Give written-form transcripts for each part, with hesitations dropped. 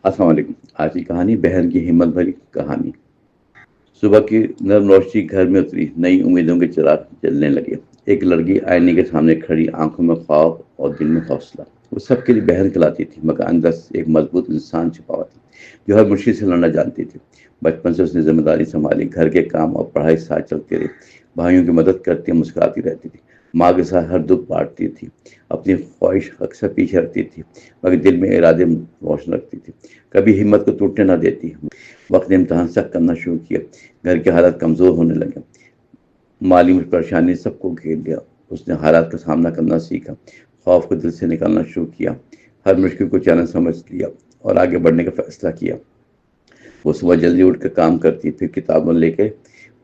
السلام علیکم۔ آج کی کہانی بہن کی ہمت بھری کہانی۔ صبح کی نرم روشنی گھر میں اتری، نئی امیدوں کے چراغ جلنے لگے۔ ایک لڑکی آئینے کے سامنے کھڑی، آنکھوں میں خواب اور دل میں حوصلہ۔ وہ سب کے لیے بہن کہلاتی تھی، مگر اندر سے ایک مضبوط انسان چھپا ہوا تھا جو ہر مشکل سے لڑنا جانتی تھی۔ بچپن سے اس نے ذمہ داری سنبھالی، گھر کے کام اور پڑھائی ساتھ چلتے رہے۔ بھائیوں کی مدد کرتی، مسکراتی رہتی تھی، ماں کے ساتھ ہر دکھ بانٹتی تھی، اپنی خواہش اکثر پیچھے رکھتی تھی مگر دل میں ارادے روشن رکھتی تھی۔ کبھی ہمت کو ٹوٹنے نہ دیتی۔ وقت نے امتحان سخت کرنا شروع کیا، گھر کے حالات کمزور ہونے لگے، مالی پریشانی سب کو گھیر لیا۔ اس نے حالات کا سامنا کرنا سیکھا، خوف کو دل سے نکالنا شروع کیا، ہر مشکل کو چیلنج سمجھ لیا اور آگے بڑھنے کا فیصلہ کیا۔ وہ صبح جلدی اٹھ کر کام کرتی، پھر کتابوں لے کے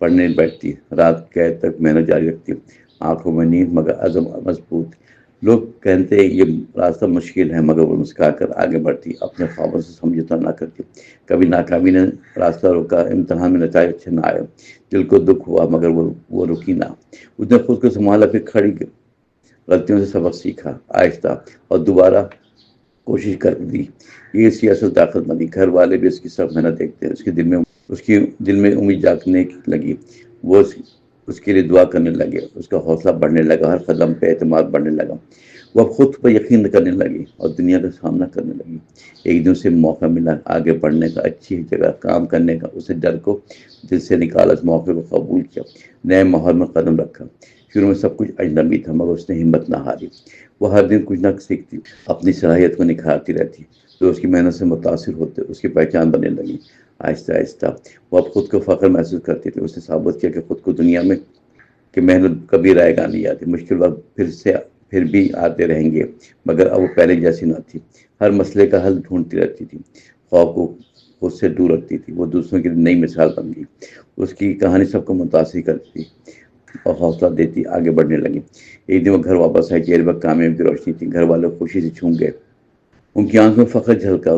پڑھنے بیٹھتی، رات گئے تک محنت جاری رکھتی، آنکھوں میں نیند مگر عزم مضبوط۔ لوگ کہتے یہ راستہ مشکل ہے مگر وہ مسکرا کر آگے بڑھتی، اپنے خوابوں سے سمجھوتا نہ کرتی۔ کبھی ناکامی نے راستہ روکا، امتحان میں نتائج اچھے نہ آئے، دل کو دکھ ہوا مگر وہ رکی نہ۔ اس نے خود کو سنبھالا، پھر کھڑی غلطیوں سے سبق سیکھا، آہستہ اور دوبارہ کوشش کر دی۔ یہ اس کی اصل طاقت بنی۔ گھر والے بھی اس کی سب محنت دیکھتے ہیں، اس کی دل میں امید جاگنے لگی۔ وہ اس کے لیے دعا کرنے لگے، اس کا حوصلہ بڑھنے لگا، ہر قدم پہ اعتماد بڑھنے لگا۔ وہ اب خود پر یقین کرنے لگی اور دنیا کا سامنا کرنے لگی۔ ایک دن سے موقع ملا آگے بڑھنے کا، اچھی جگہ کام کرنے کا۔ اس نے ڈر کو دل سے نکالا، اس موقع کو قبول کیا، نئے ماحول میں قدم رکھا۔ شروع میں سب کچھ اجنبی تھا مگر اس نے ہمت نہ ہاری۔ وہ ہر دن کچھ نہ سیکھتی، اپنی صلاحیت کو نکھارتی رہتی، تو اس کی محنت سے متاثر ہوتے اس کی پہچان بننے لگی۔ آہستہ آہستہ وہ اب خود کو فخر محسوس کرتی تھی۔ اس نے ثابت کیا کہ خود کو دنیا میں کہ محنت کبھی رائے گاہ نہیں آتی، مشکل وقت پھر بھی آتے رہیں گے مگر اب وہ پہلے جیسی نہ تھی۔ ہر مسئلے کا حل ڈھونڈتی رہتی تھی، خواب کو خود سے دور رکھتی تھی۔ وہ دوسروں کی نئی مثال بن گئی، اس کی کہانی سب کو متاثر کرتی اور حوصلہ دیتی، آگے بڑھنے لگی۔ ایک دن وہ گھر واپس آئی، چہرے پر کامیابی کی روشنی تھی، گھر والے خوشی سے جھوم گئے، ان کی آنکھ میں فخر جھلکا۔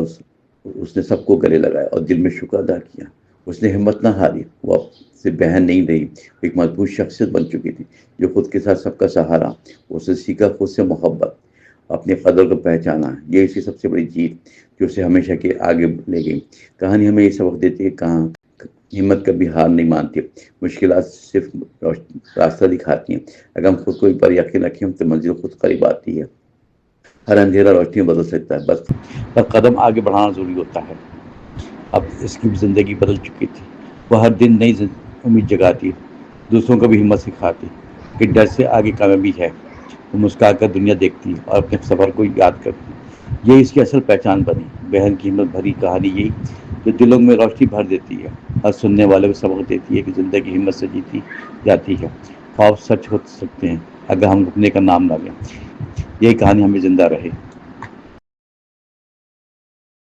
اس نے سب کو گلے لگایا اور دل میں شکر ادا کیا۔ اس نے ہمت نہ ہاری، وہ اب سے بہن نہیں رہی، ایک مضبوط شخصیت بن چکی تھی جو خود کے ساتھ سب کا سہارا۔ اس نے سیکھا خود سے محبت، اپنی قدر کو پہچانا، یہ اس کی سب سے بڑی جیت جو اسے ہمیشہ کے آگے لے گئی۔ کہانی ہمیں یہ سبق دیتی ہے کہاں ہمت کبھی ہار نہیں مانتی، مشکلات صرف راستہ دکھاتی ہیں۔ اگر ہم خود کو ایک بار یقین رکھیں تو منزل خود قریب آتی ہے۔ ہر اندھیرا روشنی بدل سکتا ہے، بس قدم آگے بڑھانا ضروری ہوتا ہے۔ اب اس کی زندگی بدل چکی تھی، وہ ہر دن نئی امید جگاتی، دوسروں کو بھی ہمت سکھاتی کہ ڈر سے آگے کامیابی ہے۔ وہ مسکرا کر دنیا دیکھتی اور اپنے سفر کو یاد کرتی۔ یہ اس کی اصل پہچان بنی، بہن کی ہمت بھری کہانی یہی جو دلوں میں روشنی بھر دیتی ہے، ہر سننے والے کو سبق دیتی ہے کہ زندگی ہمت سے جیتی جاتی ہے۔ خواب سچ ہو سکتے ہیں اگر ہم رکنے کا نام نہ لیں۔ یہ کہانی ہمیں زندہ رہے۔